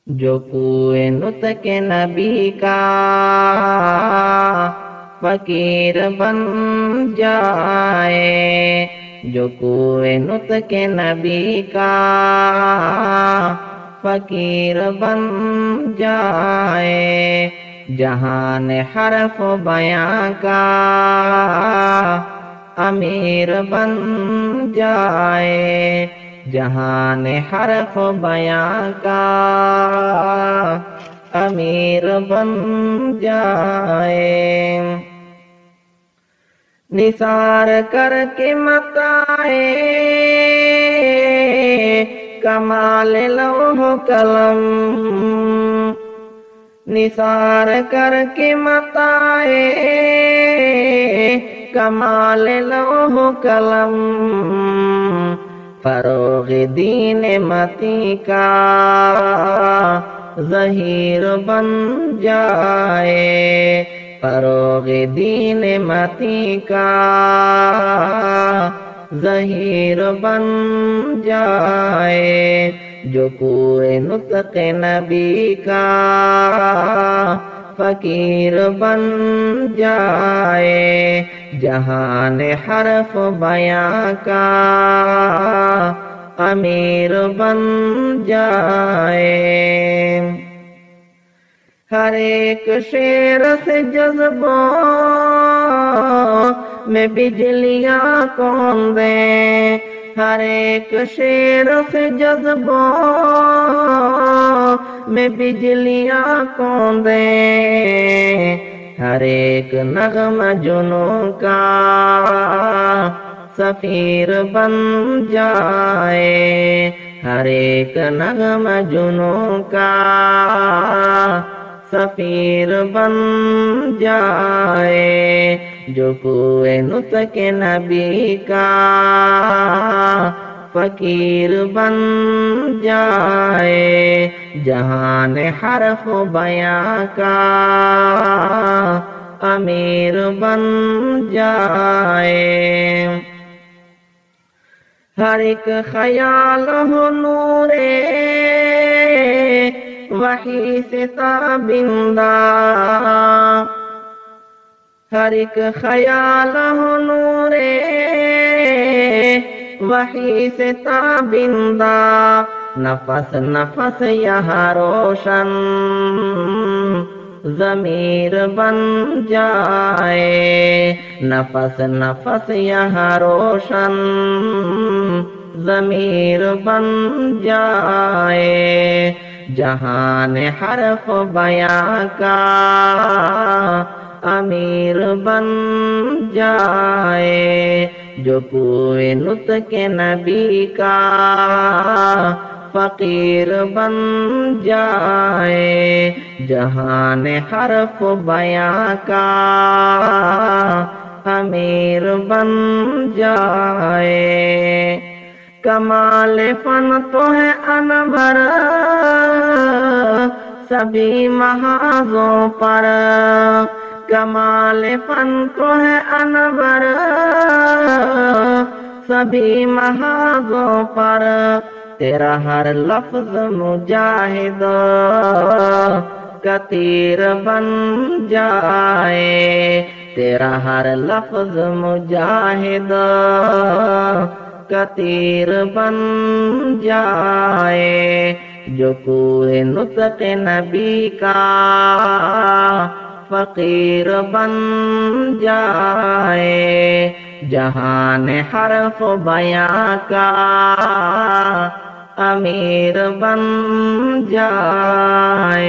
جو کوئے نطق نبی کا فقیر بن جائے، جو کوئے نطق نبی کا فقیر بن جائے، جہان حرف و بیان کا امیر بن جائے، جہان حرف و بیان کا امیر بن جائے، نثار کر کے متائے کمال لوح و قلم، نثار کر کے متائے کمال لوح و قلم، فروغ دین متی کا ظہیر بن جائے، فروغ دین متی کا ظہیر بن جائے، جو کوئے نطق نبی کا فقیر بن جائے، جہان حرف و بیان کا امیر بن جائے، ہر ایک شعر سے جذبوں میں بجلیاں کون دیں، ہر ایک شعر سے جذبوں میں بجلیاں کون دیں، ہر ایک نغمہ جنوں کا سفیر بن جائے، ہر ایک نغمہ جنوں کا سفیر بن جائے، جو کوئے نطق نبی کا فقیر بن جائے، جہان حرف و بیان کا امیر بن جائے، ہر ایک خیال ہو نور وحی سے تابندہ، ہر ایک خیال ہو نور وحی سے تابندہ، نفس نفس یہاں روشن ضمیر بن جائے، نفس نفس یہاں روشن ضمیر بن جائے، جہان حرف و بیان کا امیر بن جائے، جو کوئے نطق نبی کا فقیر بن جائے، جہان حرف و بیان کا امیر بن جائے، کمال فن تو ہے انور سبھی محاذوں پر، کمال فن تو ہے انور سبھی محاذوں پر، تیرا ہر لفظ مجاہد کا تیر بن جائے، تیرا ہر لفظ مجاہد کا تیر بن جائے، جو کوئے نطق نبی کا فقیر بن جائے، جہان حرف و بیان کا امیر بن جائے۔